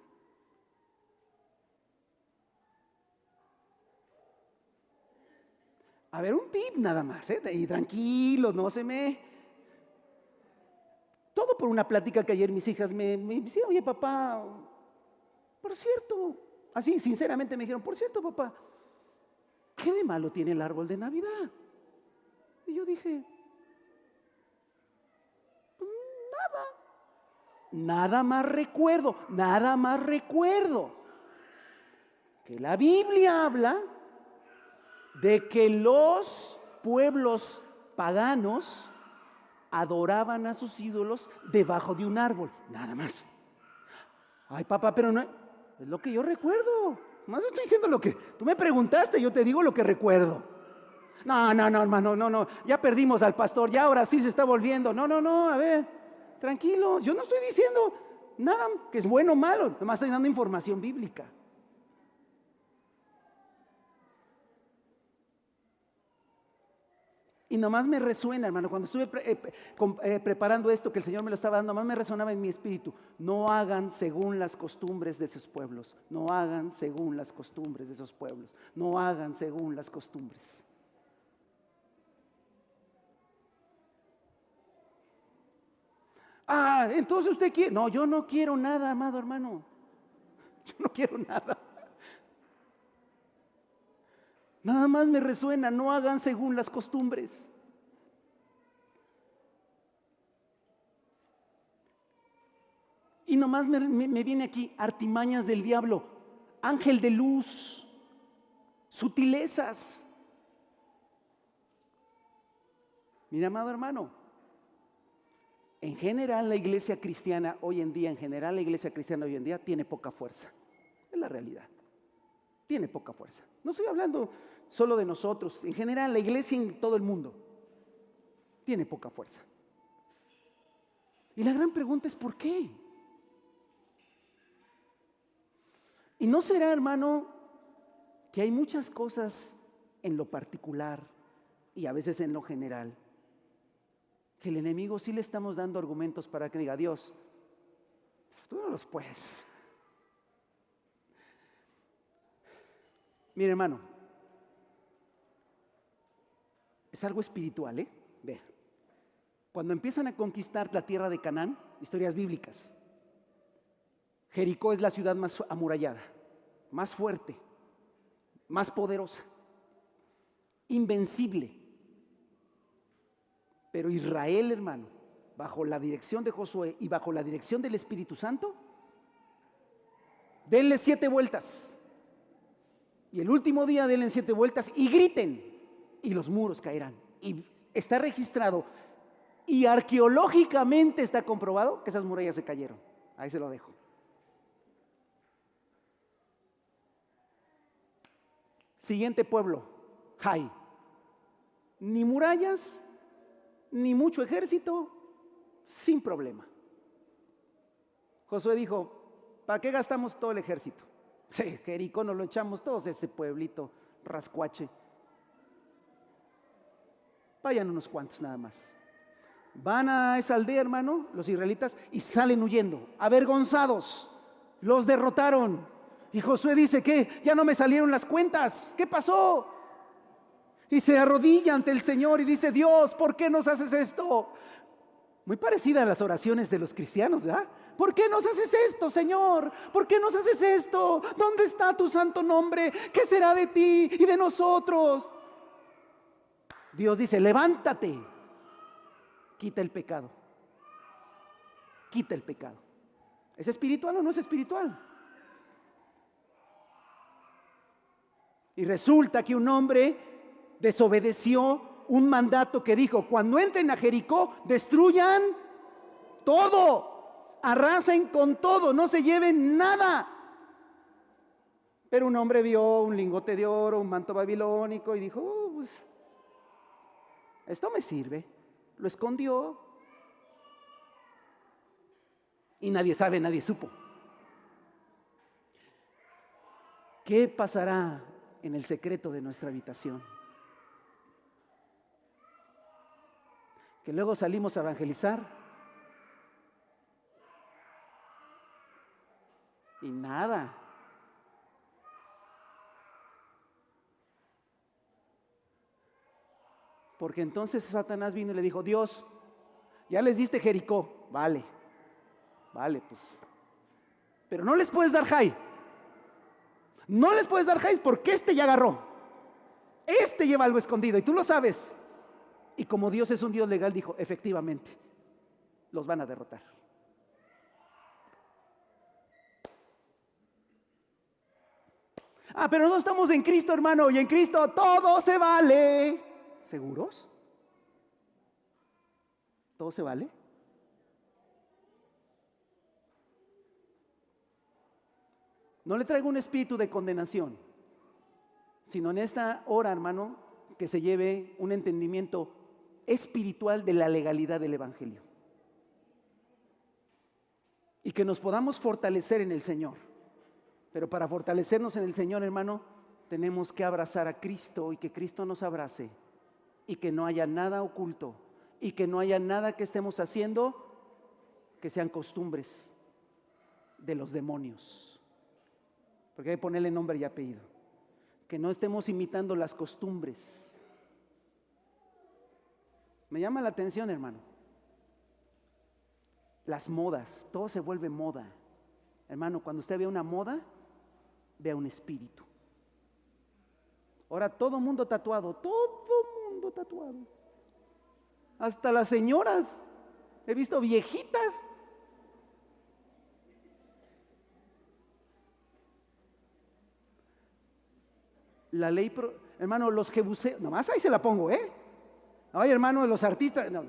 A ver, un tip nada más, y tranquilos, no se me... Todo por una plática que ayer mis hijas me decían, oye papá, por cierto, así sinceramente me dijeron, por cierto papá, ¿qué de malo tiene el árbol de Navidad? Y yo dije, pues nada más recuerdo que la Biblia habla de que los pueblos paganos adoraban a sus ídolos debajo de un árbol, nada más. Ay papá, pero no es lo que yo recuerdo. Más estoy diciendo lo que tú me preguntaste, yo te digo lo que recuerdo. No, hermano, no, ya perdimos al pastor, ya ahora sí se está volviendo. No, a ver, tranquilo, yo no estoy diciendo nada que es bueno o malo, nomás estoy dando información bíblica. Y nomás me resuena, hermano, cuando estuve preparando esto, que el Señor me lo estaba dando, nomás me resonaba en mi espíritu: no hagan según las costumbres de esos pueblos, no hagan según las costumbres de esos pueblos, no hagan según las costumbres. Entonces usted quiere. No, yo no quiero nada, amado hermano, yo no quiero nada. Nada más me resuena: no hagan según las costumbres. Y nomás me viene aquí artimañas del diablo, ángel de luz, sutilezas. Mira, amado hermano, en general la iglesia cristiana hoy en día, tiene poca fuerza. Es la realidad. Tiene poca fuerza. No estoy hablando solo de nosotros, en general la iglesia en todo el mundo tiene poca fuerza. Y la gran pregunta es ¿por qué? Y no será, hermano, que hay muchas cosas en lo particular y a veces en lo general que el enemigo sí le estamos dando argumentos para que diga: Dios, tú no los puedes. Mire, hermano, es algo espiritual, Vea, cuando empiezan a conquistar la tierra de Canaán, historias bíblicas, Jericó es la ciudad más amurallada, más fuerte, más poderosa, invencible. Pero Israel, hermano, bajo la dirección de Josué y bajo la dirección del Espíritu Santo, denle 7 vueltas. Y el último día denle 7 vueltas y griten, y los muros caerán. Y está registrado y arqueológicamente está comprobado que esas murallas se cayeron. Ahí se lo dejo. Siguiente pueblo, Jai. Ni murallas, ni mucho ejército, sin problema. Josué dijo, ¿para qué gastamos todo el ejército? Sí, Jericó nos lo echamos todos, ese pueblito rascuache. Vayan unos cuantos nada más. Van a esa aldea, hermano, los israelitas, y salen huyendo, avergonzados. Los derrotaron. Y Josué dice que ya no me salieron las cuentas. ¿Qué pasó? Y se arrodilla ante el Señor y dice, Dios, ¿por qué nos haces esto? Muy parecida a las oraciones de los cristianos, ¿verdad? ¿Por qué nos haces esto, Señor? ¿Por qué nos haces esto? ¿Dónde está tu santo nombre? ¿Qué será de ti y de nosotros? Dios dice, levántate, quita el pecado. Quita el pecado. ¿Es espiritual o no es espiritual? Y resulta que un hombre desobedeció un mandato que dijo, cuando entren a Jericó, destruyan todo, arrasen con todo, no se lleven nada. Pero un hombre vio un lingote de oro, un manto babilónico y dijo, pues, esto me sirve. Lo escondió. Y nadie sabe, nadie supo. ¿Qué pasará en el secreto de nuestra habitación? Que luego salimos a evangelizar y nada. Porque entonces Satanás vino y le dijo, Dios, ya les diste Jericó, vale, pues, pero no les puedes dar Jai. No les puedes dar Jai porque este ya agarró. Este lleva algo escondido y tú lo sabes. Y como Dios es un Dios legal, dijo, efectivamente, los van a derrotar. Pero no estamos en Cristo, hermano, y en Cristo todo se vale. ¿Seguros? ¿Todo se vale? No le traigo un espíritu de condenación, sino en esta hora, hermano, que se lleve un entendimiento espiritual de la legalidad del Evangelio. Y que nos podamos fortalecer en el Señor. Pero para fortalecernos en el Señor, hermano, tenemos que abrazar a Cristo y que Cristo nos abrace. Y que no haya nada oculto. Y que no haya nada que estemos haciendo que sean costumbres de los demonios. Porque hay que ponerle nombre y apellido. Que no estemos imitando las costumbres. Me llama la atención, hermano. Las modas, todo se vuelve moda. Hermano, cuando usted ve una moda, vea un espíritu. Ahora todo mundo tatuado, hasta las señoras, he visto viejitas. La ley, hermano, los jebuseos, nomás ahí se la pongo, Ay, hermano, los artistas, no,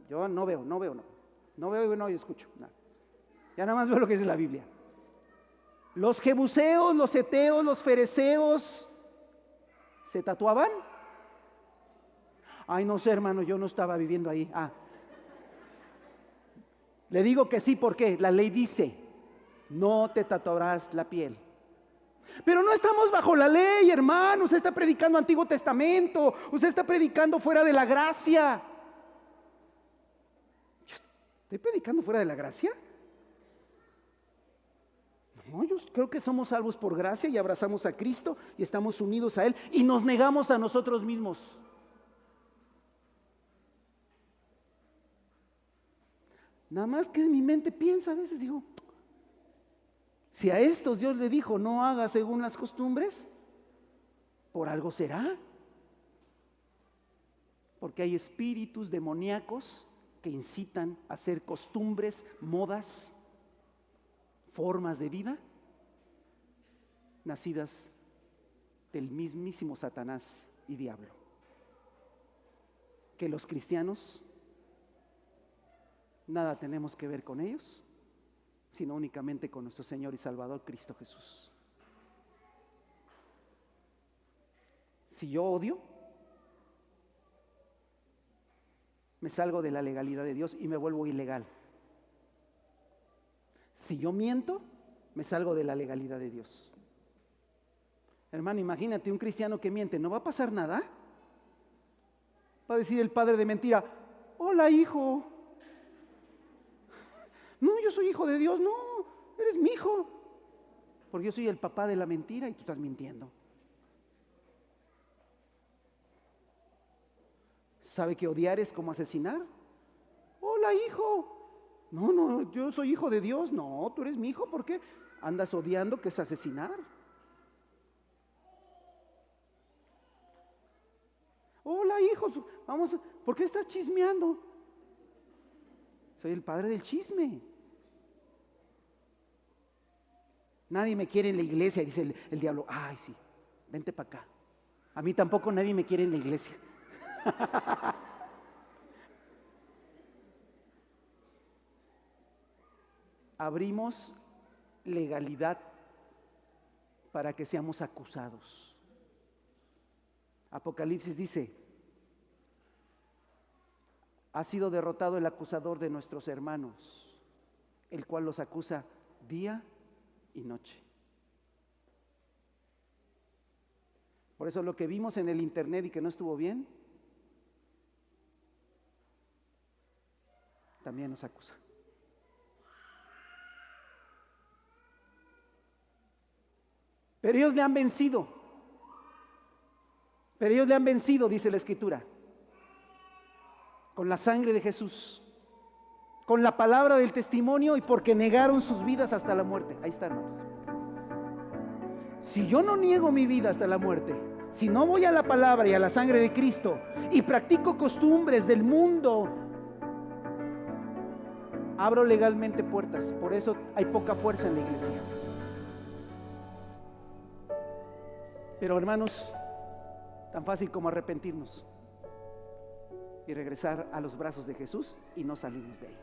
yo no veo, no veo y no escucho, nada. Ya nada más veo lo que dice la Biblia. Los jebuseos, los eteos, los fereceos, ¿se tatuaban? Ay, no sé, hermano, yo no estaba viviendo ahí. Le digo que sí, ¿por qué? La ley dice, no te tatuarás la piel. Pero no estamos bajo la ley, hermano. Usted está predicando Antiguo Testamento. Usted está predicando fuera de la gracia. ¿Estoy predicando fuera de la gracia? No, yo creo que somos salvos por gracia y abrazamos a Cristo y estamos unidos a Él y nos negamos a nosotros mismos. Nada más que en mi mente piensa a veces, digo, si a estos Dios le dijo no haga según las costumbres, por algo será. Porque hay espíritus demoníacos que incitan a hacer costumbres, modas, formas de vida nacidas del mismísimo Satanás y diablo. Que los cristianos nada tenemos que ver con ellos, sino únicamente con nuestro Señor y Salvador Cristo Jesús. Si yo odio, me salgo de la legalidad de Dios y me vuelvo ilegal. Si yo miento, me salgo de la legalidad de Dios. Hermano, imagínate un cristiano que miente, ¿no va a pasar nada? Va a decir el padre de mentira: hola, hijo. No, yo soy hijo de Dios. No, eres mi hijo. Porque yo soy el papá de la mentira y tú estás mintiendo. ¿Sabe que odiar es como asesinar? Hola, hijo. No, yo soy hijo de Dios. No, tú eres mi hijo. ¿Por qué andas odiando, que es asesinar? Hola, hijo. ¿Por qué estás chismeando? Soy el padre del chisme. Nadie me quiere en la iglesia, dice el diablo. Ay, sí, vente para acá. A mí tampoco nadie me quiere en la iglesia. Abrimos legalidad para que seamos acusados. Apocalipsis dice: ha sido derrotado el acusador de nuestros hermanos, el cual los acusa día y noche. Por eso lo que vimos en el internet y que no estuvo bien, también nos acusa. Pero ellos le han vencido. Pero ellos le han vencido, dice la Escritura, con la sangre de Jesús, con la palabra del testimonio y porque negaron sus vidas hasta la muerte. Ahí está, hermanos. Si yo no niego mi vida hasta la muerte, si no voy a la palabra y a la sangre de Cristo y practico costumbres del mundo, abro legalmente puertas. Por eso hay poca fuerza en la iglesia. Pero hermanos, tan fácil como arrepentirnos y regresar a los brazos de Jesús y no salimos de ahí.